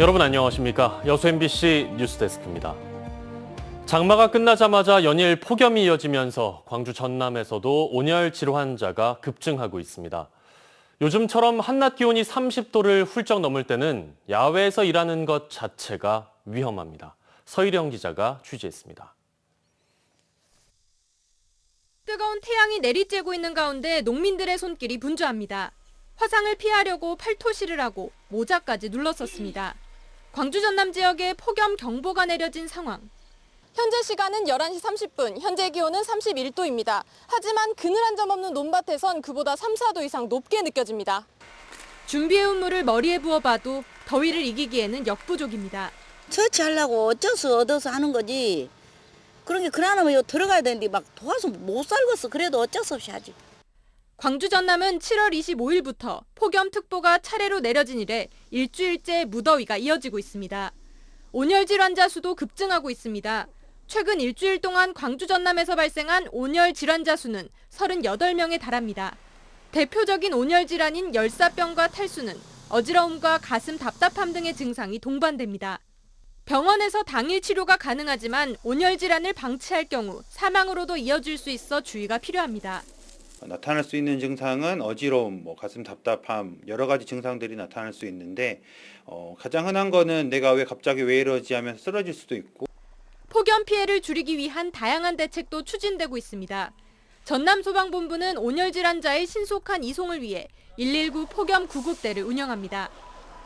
여러분 안녕하십니까? 여수 MBC 뉴스데스크입니다. 장마가 끝나자마자 연일 폭염이 이어지면서 광주 전남에서도 온열 질환자가 급증하고 있습니다. 요즘처럼 한낮 기온이 30도를 훌쩍 넘을 때는 야외에서 일하는 것 자체가 위험합니다. 서희령 기자가 취재했습니다. 뜨거운 태양이 내리쬐고 있는 가운데 농민들의 손길이 분주합니다. 화상을 피하려고 팔토시를 하고 모자까지 눌렀었습니다. 광주 전남 지역에 폭염 경보가 내려진 상황. 현재 시간은 11시 30분, 현재 기온은 31도입니다. 하지만 그늘 한 점 없는 논밭에선 그보다 3, 4도 이상 높게 느껴집니다. 준비해온 물을 머리에 부어봐도 더위를 이기기에는 역부족입니다. 처치하려고 어쩔 수 얻어서 하는 거지. 그런 게 그러면 요 들어가야 되는데 막 도와서 못 살겠어. 그래도 어쩔 수 없이 하지. 광주 전남은 7월 25일부터 폭염특보가 차례로 내려진 이래 일주일째 무더위가 이어지고 있습니다. 온열 질환자 수도 급증하고 있습니다. 최근 일주일 동안 광주 전남에서 발생한 온열 질환자 수는 38명에 달합니다. 대표적인 온열 질환인 열사병과 탈수는 어지러움과 가슴 답답함 등의 증상이 동반됩니다. 병원에서 당일 치료가 가능하지만 온열 질환을 방치할 경우 사망으로도 이어질 수 있어 주의가 필요합니다. 나타날 수 있는 증상은 어지러움, 가슴 답답함, 여러 가지 증상들이 나타날 수 있는데 가장 흔한 거는 내가 갑자기 왜 이러지 하면서 쓰러질 수도 있고. 폭염 피해를 줄이기 위한 다양한 대책도 추진되고 있습니다. 전남소방본부는 온열 질환자의 신속한 이송을 위해 119 폭염 구급대를 운영합니다.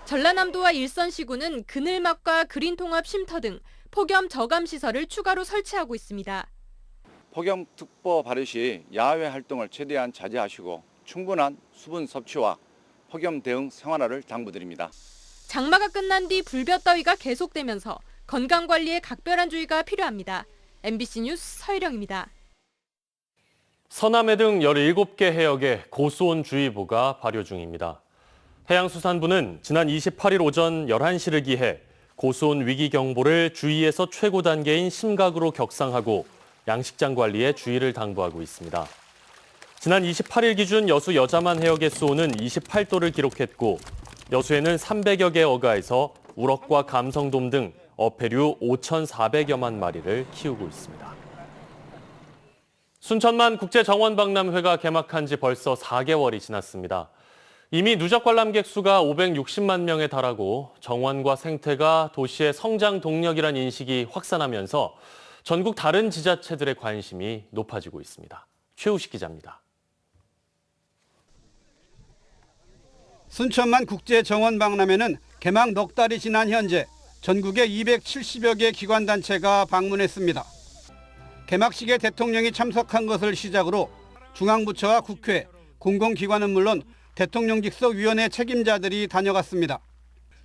전라남도와 일선시군은 그늘막과 그린통합 쉼터 등 폭염 저감 시설을 추가로 설치하고 있습니다. 폭염특보 발효 시 야외 활동을 최대한 자제하시고 충분한 수분 섭취와 폭염 대응 생활화를 당부드립니다. 장마가 끝난 뒤 불볕더위가 계속되면서 건강관리에 각별한 주의가 필요합니다. MBC 뉴스 서희령입니다. 서남해 등 17개 해역에 고수온주의보가 발효 중입니다. 해양수산부는 지난 28일 오전 11시를 기해 고수온 위기경보를 주의에서 최고 단계인 심각으로 격상하고 양식장 관리에 주의를 당부하고 있습니다. 지난 28일 기준 여수 여자만 해역의 수온은 28도를 기록했고 여수에는 300여 개 어가에서 우럭과 감성돔 등 어패류 5,400여만 마리를 키우고 있습니다. 순천만 국제정원박람회가 개막한 지 벌써 4개월이 지났습니다. 이미 누적 관람객 수가 560만 명에 달하고 정원과 생태가 도시의 성장 동력이란 인식이 확산하면서 전국 다른 지자체들의 관심이 높아지고 있습니다. 최우식 기자입니다. 순천만 국제정원박람회는 개막 넉 달이 지난 현재 전국의 270여 개 기관단체가 방문했습니다. 개막식에 대통령이 참석한 것을 시작으로 중앙부처와 국회, 공공기관은 물론 대통령 직속 위원회 책임자들이 다녀갔습니다.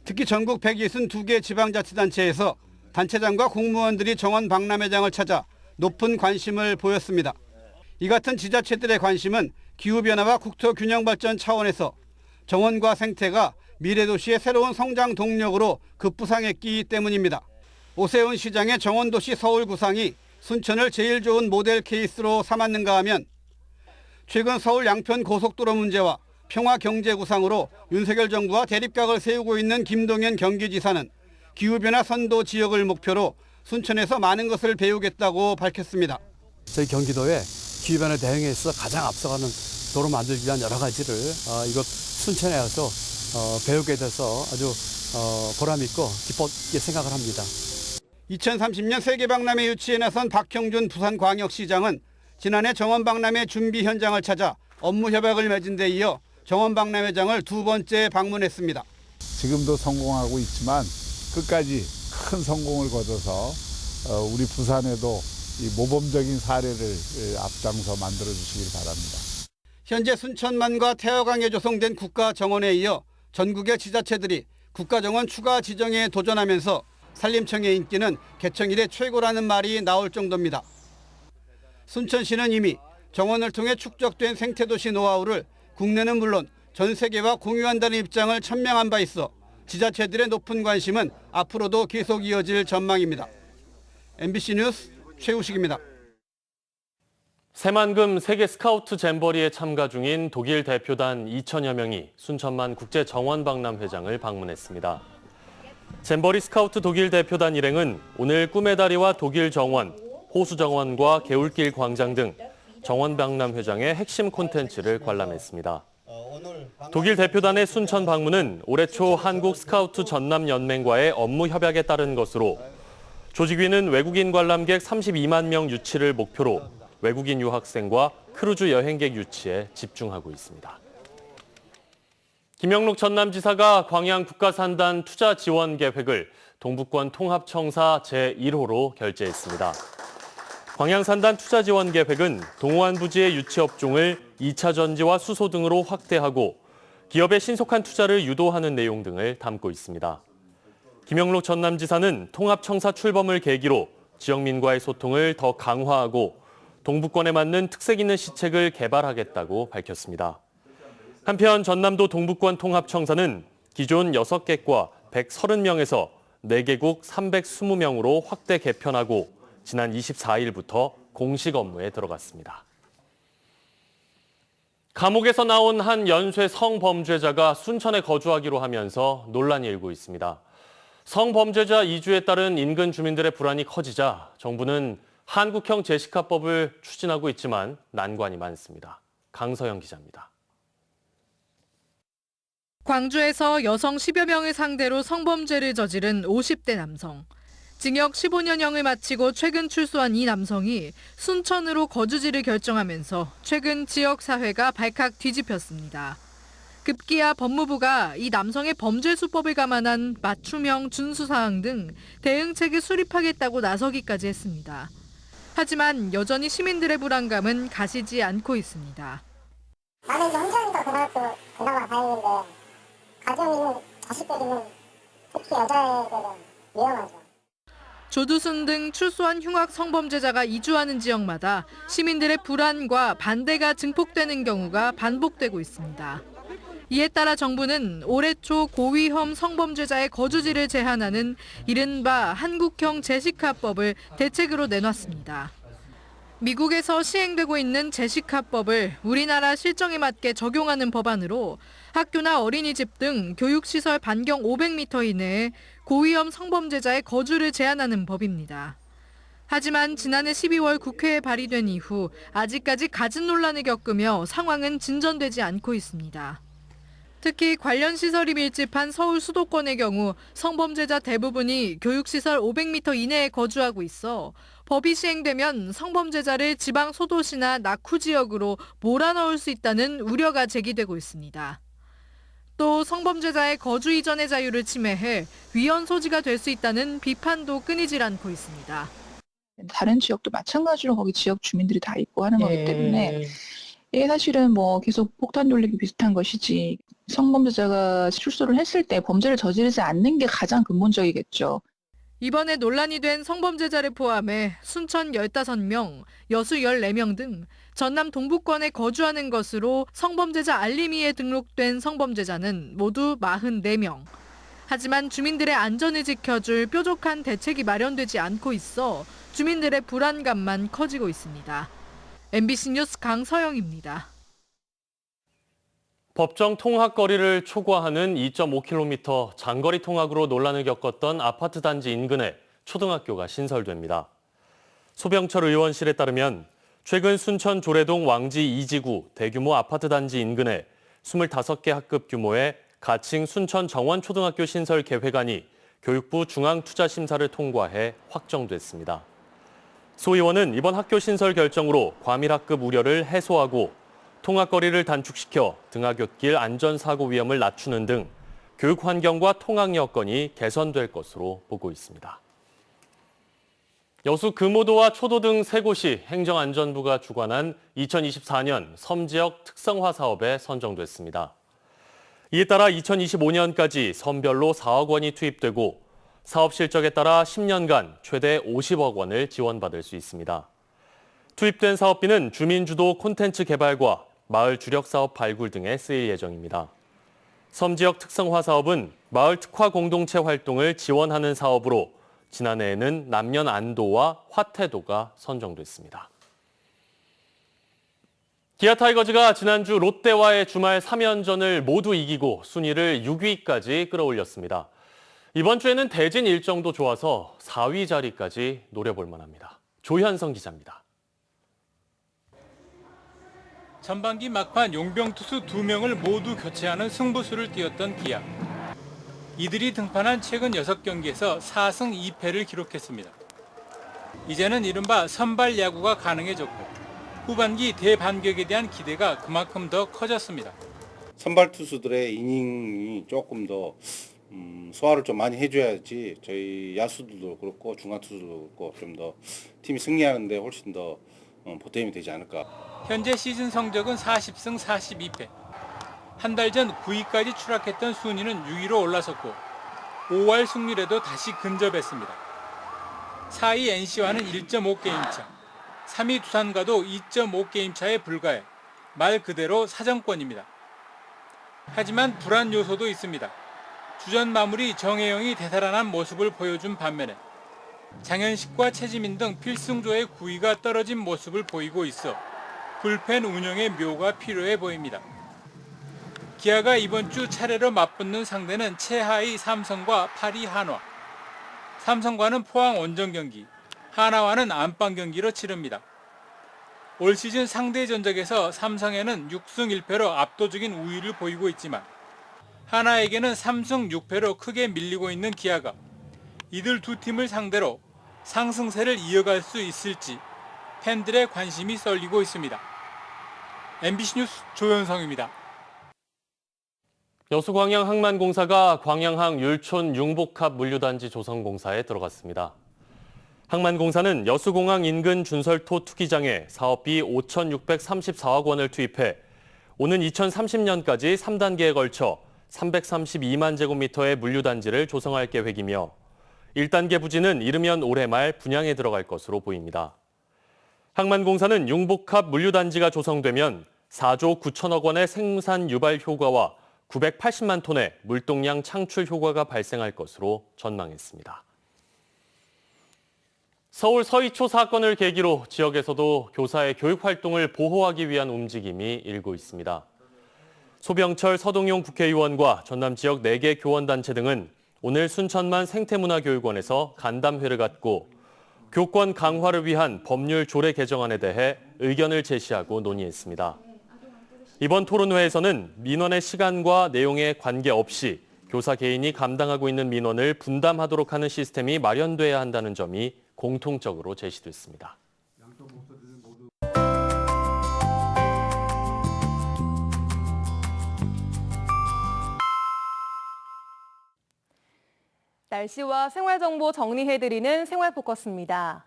특히 전국 162개 지방자치단체에서 단체장과 공무원들이 정원 박람회장을 찾아 높은 관심을 보였습니다. 이 같은 지자체들의 관심은 기후변화와 국토균형 발전 차원에서 정원과 생태가 미래도시의 새로운 성장 동력으로 급부상했기 때문입니다. 오세훈 시장의 정원도시 서울 구상이 순천을 제일 좋은 모델 케이스로 삼았는가 하면 최근 서울 양편 고속도로 문제와 평화경제 구상으로 윤석열 정부와 대립각을 세우고 있는 김동연 경기지사는 기후변화 선도 지역을 목표로 순천에서 많은 것을 배우겠다고 밝혔습니다. 저희 경기도에 기후변화 대응에서 가장 앞서가는 도로 만들기 위한 여러 가지를 이곳 순천에 와서 배우게 돼서 아주 보람 있고 기쁘게 생각을 합니다. 2030년 세계박람회 유치에 나선 박형준 부산광역시장은 지난해 정원박람회 준비 현장을 찾아 업무 협약을 맺은 데 이어 정원박람회장을 두 번째 방문했습니다. 지금도 성공하고 있지만 끝까지 큰 성공을 거둬서 우리 부산에도 이 모범적인 사례를 앞장서 만들어주시길 바랍니다. 현재 순천만과 태화강에 조성된 국가정원에 이어 전국의 지자체들이 국가정원 추가 지정에 도전하면서 산림청의 인기는 개청 이래 최고라는 말이 나올 정도입니다. 순천시는 이미 정원을 통해 축적된 생태도시 노하우를 국내는 물론 전 세계와 공유한다는 입장을 천명한 바 있어 지자체들의 높은 관심은 앞으로도 계속 이어질 전망입니다. MBC 뉴스 최우식입니다. 새만금 세계 스카우트 잼버리에 참가 중인 독일 대표단 2천여 명이 순천만 국제정원박람회장을 방문했습니다. 잼버리 스카우트 독일 대표단 일행은 오늘 꿈의 다리와 독일 정원, 호수 정원과 개울길 광장 등 정원 박람 회장의 핵심 콘텐츠를 관람했습니다. 독일 대표단의 순천 방문은 올해 초 한국 스카우트 전남연맹과의 업무 협약에 따른 것으로 조직위는 외국인 관람객 32만 명 유치를 목표로 외국인 유학생과 크루즈 여행객 유치에 집중하고 있습니다. 김영록 전남지사가 광양 국가산단 투자 지원 계획을 동북권 통합청사 제1호로 결재했습니다. 광양산단 투자 지원 계획은 동호안 부지의 유치 업종을 2차 전지와 수소 등으로 확대하고 기업의 신속한 투자를 유도하는 내용 등을 담고 있습니다. 김영록 전남지사는 통합청사 출범을 계기로 지역민과의 소통을 더 강화하고 동북권에 맞는 특색 있는 시책을 개발하겠다고 밝혔습니다. 한편 전남도 동북권 통합청사는 기존 6객과 130명에서 4개국 320명으로 확대 개편하고 지난 24일부터 공식 업무에 들어갔습니다. 감옥에서 나온 한 연쇄 성범죄자가 순천에 거주하기로 하면서 논란이 일고 있습니다. 성범죄자 이주에 따른 인근 주민들의 불안이 커지자 정부는 한국형 제시카법을 추진하고 있지만 난관이 많습니다. 강서영 기자입니다. 광주에서 여성 10여 명을 상대로 성범죄를 저지른 50대 남성. 징역 15년형을 마치고 최근 출소한 이 남성이 순천으로 거주지를 결정하면서 최근 지역사회가 발칵 뒤집혔습니다. 급기야 법무부가 이 남성의 범죄 수법을 감안한 맞춤형 준수사항 등 대응책을 수립하겠다고 나서기까지 했습니다. 하지만 여전히 시민들의 불안감은 가시지 않고 있습니다. 나는 이제 혼자니까 그나마 다행인데 가정이 있는 자식들이면 특히 여자애들은 위험하죠. 조두순 등 출소한 흉악 성범죄자가 이주하는 지역마다 시민들의 불안과 반대가 증폭되는 경우가 반복되고 있습니다. 이에 따라 정부는 올해 초 고위험 성범죄자의 거주지를 제한하는 이른바 한국형 제시카법을 대책으로 내놨습니다. 미국에서 시행되고 있는 제시카법을 우리나라 실정에 맞게 적용하는 법안으로 학교나 어린이집 등 교육시설 반경 500m 이내에 고위험 성범죄자의 거주를 제한하는 법입니다. 하지만 지난해 12월 국회에 발의된 이후 아직까지 갖은 논란을 겪으며 상황은 진전되지 않고 있습니다. 특히 관련 시설이 밀집한 서울 수도권의 경우 성범죄자 대부분이 교육시설 500m 이내에 거주하고 있어 법이 시행되면 성범죄자를 지방 소도시나 낙후 지역으로 몰아넣을 수 있다는 우려가 제기되고 있습니다. 또 성범죄자의 거주 이전의 자유를 침해해 위헌 소지가 될 수 있다는 비판도 끊이질 않고 있습니다. 다른 지역도 마찬가지로 거기 지역 주민들이 다 있고 하는 거기 때문에 이게 사실은 뭐 계속 폭탄 돌리기 비슷한 것이지 성범죄자가 출소를 했을 때 범죄를 저지르지 않는 게 가장 근본적이겠죠. 이번에 논란이 된 성범죄자를 포함해 순천 15명, 여수 14명 등 전남 동북권에 거주하는 것으로 성범죄자 알림이에 등록된 성범죄자는 모두 44명. 하지만 주민들의 안전을 지켜줄 뾰족한 대책이 마련되지 않고 있어 주민들의 불안감만 커지고 있습니다. MBC 뉴스 강서영입니다. 법정 통학 거리를 초과하는 2.5km 장거리 통학으로 논란을 겪었던 아파트 단지 인근에 초등학교가 신설됩니다. 소병철 의원실에 따르면 최근 순천 조례동 왕지 2지구 대규모 아파트 단지 인근에 25개 학급 규모의 가칭 순천 정원초등학교 신설 계획안이 교육부 중앙투자심사를 통과해 확정됐습니다. 소 의원은 이번 학교 신설 결정으로 과밀학급 우려를 해소하고 통학거리를 단축시켜 등하굣길 안전사고 위험을 낮추는 등 교육 환경과 통학 여건이 개선될 것으로 보고 있습니다. 여수 금오도와 초도 등 3곳이 행정안전부가 주관한 2024년 섬지역 특성화 사업에 선정됐습니다. 이에 따라 2025년까지 섬별로 4억 원이 투입되고 사업 실적에 따라 10년간 최대 50억 원을 지원받을 수 있습니다. 투입된 사업비는 주민주도 콘텐츠 개발과 마을 주력 사업 발굴 등에 쓰일 예정입니다. 섬지역 특성화 사업은 마을 특화 공동체 활동을 지원하는 사업으로 지난해에는 남년 안도와 화태도가 선정됐습니다. 기아 타이거즈가 지난주 롯데와의 주말 3연전을 모두 이기고 순위를 6위까지 끌어올렸습니다. 이번 주에는 대진 일정도 좋아서 4위 자리까지 노려볼 만합니다. 조현성 기자입니다. 전반기 막판 용병 투수 2명을 모두 교체하는 승부수를 띄웠던 기아. 이들이 등판한 최근 6경기에서 4승 2패를 기록했습니다. 이제는 이른바 선발 야구가 가능해졌고 후반기 대반격에 대한 기대가 그만큼 더 커졌습니다. 선발 투수들의 이닝이 조금 더 소화를 좀 많이 해줘야지 저희 야수들도 그렇고 중간 투수도 그렇고 좀 더 팀이 승리하는데 훨씬 더 보탬이 되지 않을까. 현재 시즌 성적은 40승 42패. 한 달 전 9위까지 추락했던 순위는 6위로 올라섰고 5할 승률에도 다시 근접했습니다. 4위 NC와는 1.5게임 차, 3위 두산과도 2.5게임 차에 불과해 말 그대로 사정권입니다. 하지만 불안 요소도 있습니다. 주전 마무리 정혜영이 되살아난 모습을 보여준 반면에 장현식과 최지민 등 필승조의 구위가 떨어진 모습을 보이고 있어 불펜 운영의 묘가 필요해 보입니다. 기아가 이번 주 차례로 맞붙는 상대는 최하위 삼성과 8위 한화. 삼성과는 포항 원정 경기, 한화와는 안방 경기로 치릅니다. 올 시즌 상대 전적에서 삼성에는 6승 1패로 압도적인 우위를 보이고 있지만 하나에게는 3승 6패로 크게 밀리고 있는 기아가 이들 두 팀을 상대로 상승세를 이어갈 수 있을지 팬들의 관심이 쏠리고 있습니다. MBC 뉴스 조현성입니다. 여수광양 항만공사가 광양항 율촌 융복합 물류단지 조성 공사에 들어갔습니다. 항만공사는 여수공항 인근 준설토 투기장에 사업비 5,634억 원을 투입해 오는 2030년까지 3단계에 걸쳐 332만 제곱미터의 물류단지를 조성할 계획이며 1단계 부지는 이르면 올해 말 분양에 들어갈 것으로 보입니다. 항만공사는 융복합 물류단지가 조성되면 4조 9천억 원의 생산 유발 효과와 980만 톤의 물동량 창출 효과가 발생할 것으로 전망했습니다. 서울 서희초 사건을 계기로 지역에서도 교사의 교육 활동을 보호하기 위한 움직임이 일고 있습니다. 소병철 서동용 국회의원과 전남 지역 4개 교원단체 등은 오늘 순천만 생태문화교육원에서 간담회를 갖고 교권 강화를 위한 법률 조례 개정안에 대해 의견을 제시하고 논의했습니다. 이번 토론회에서는 민원의 시간과 내용에 관계없이 교사 개인이 감당하고 있는 민원을 분담하도록 하는 시스템이 마련돼야 한다는 점이 공통적으로 제시됐습니다. 날씨와 생활정보 정리해드리는 생활포커스입니다.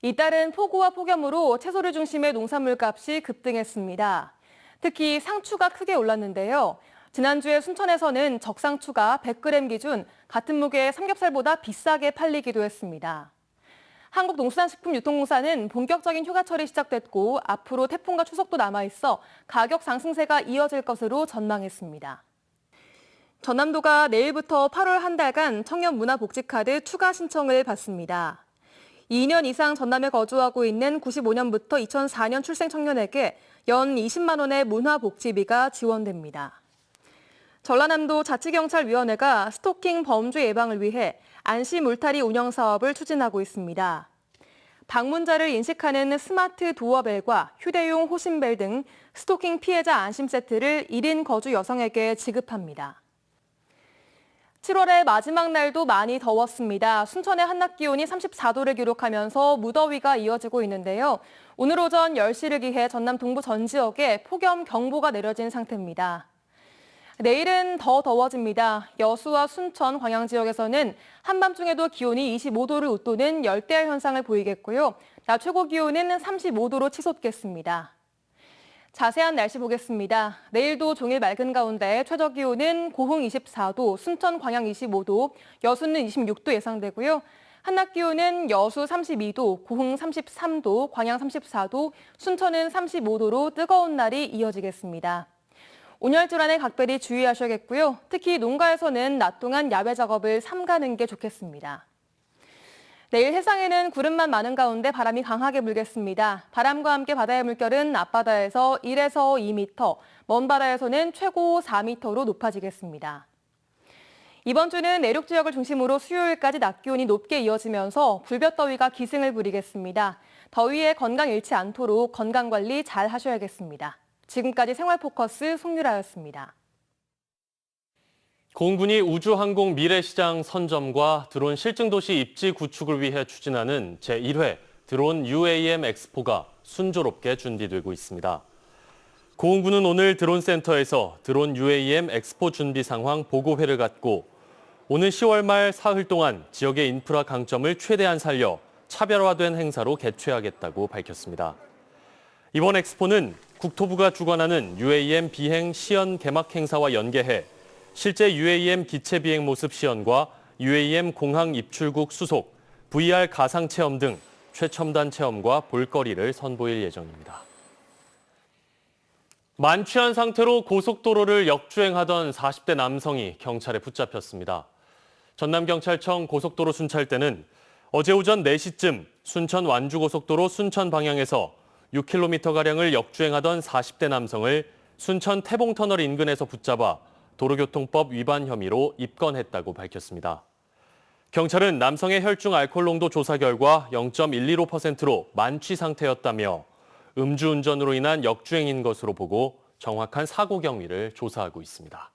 잇따른 폭우와 폭염으로 채소를 중심의 농산물 값이 급등했습니다. 특히 상추가 크게 올랐는데요. 지난주에 순천에서는 적상추가 100g 기준 같은 무게의 삼겹살보다 비싸게 팔리기도 했습니다. 한국농수산식품유통공사는 본격적인 휴가철이 시작됐고 앞으로 태풍과 추석도 남아있어 가격 상승세가 이어질 것으로 전망했습니다. 전남도가 내일부터 8월 한 달간 청년 문화복지카드 추가 신청을 받습니다. 2년 이상 전남에 거주하고 있는 95년부터 2004년 출생 청년에게 연 20만 원의 문화복지비가 지원됩니다. 전라남도 자치경찰위원회가 스토킹 범죄 예방을 위해 안심 울타리 운영 사업을 추진하고 있습니다. 방문자를 인식하는 스마트 도어벨과 휴대용 호신벨 등 스토킹 피해자 안심 세트를 1인 거주 여성에게 지급합니다. 7월의 마지막 날도 많이 더웠습니다. 순천의 한낮 기온이 34도를 기록하면서 무더위가 이어지고 있는데요. 오늘 오전 10시를 기해 전남 동부 전 지역에 폭염 경보가 내려진 상태입니다. 내일은 더 더워집니다. 여수와 순천, 광양 지역에서는 한밤중에도 기온이 25도를 웃도는 열대야 현상을 보이겠고요. 낮 최고 기온은 35도로 치솟겠습니다. 자세한 날씨 보겠습니다. 내일도 종일 맑은 가운데 최저 기온은 고흥 24도, 순천, 광양 25도, 여수는 26도 예상되고요. 한낮 기온은 여수 32도, 고흥 33도, 광양 34도, 순천은 35도로 뜨거운 날이 이어지겠습니다. 온열질환에 각별히 주의하셔야겠고요. 특히 농가에서는 낮 동안 야외 작업을 삼가는 게 좋겠습니다. 내일 해상에는 구름만 많은 가운데 바람이 강하게 불겠습니다. 바람과 함께 바다의 물결은 앞바다에서 1에서 2m, 먼 바다에서는 최고 4m로 높아지겠습니다. 이번 주는 내륙 지역을 중심으로 수요일까지 낮 기온이 높게 이어지면서 불볕더위가 기승을 부리겠습니다. 더위에 건강 잃지 않도록 건강관리 잘 하셔야겠습니다. 지금까지 생활포커스 송유라였습니다. 공군이 우주항공 미래시장 선점과 드론 실증도시 입지 구축을 위해 추진하는 제1회 드론 UAM 엑스포가 순조롭게 준비되고 있습니다. 공군은 오늘 드론센터에서 드론 UAM 엑스포 준비 상황 보고회를 갖고 오는 10월 말 사흘 동안 지역의 인프라 강점을 최대한 살려 차별화된 행사로 개최하겠다고 밝혔습니다. 이번 엑스포는 국토부가 주관하는 UAM 비행 시연 개막 행사와 연계해 실제 UAM 기체 비행 모습 시연과 UAM 공항 입출국 수속, VR 가상 체험 등 최첨단 체험과 볼거리를 선보일 예정입니다. 만취한 상태로 고속도로를 역주행하던 40대 남성이 경찰에 붙잡혔습니다. 전남경찰청 고속도로 순찰대는 어제 오전 4시쯤 순천 완주고속도로 순천 방향에서 6km가량을 역주행하던 40대 남성을 순천 태봉터널 인근에서 붙잡아 도로교통법 위반 혐의로 입건했다고 밝혔습니다. 경찰은 남성의 혈중 알코올 농도 조사 결과 0.125%로 만취 상태였다며 음주운전으로 인한 역주행인 것으로 보고 정확한 사고 경위를 조사하고 있습니다.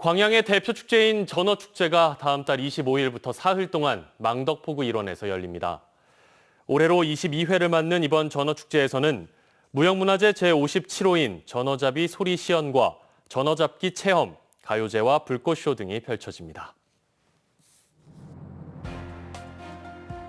광양의 대표 축제인 전어축제가 다음 달 25일부터 사흘 동안 망덕포구 일원에서 열립니다. 올해로 22회를 맞는 이번 전어축제에서는 무형문화재 제57호인 전어잡이 소리 시연과 전어잡기 체험, 가요제와 불꽃쇼 등이 펼쳐집니다.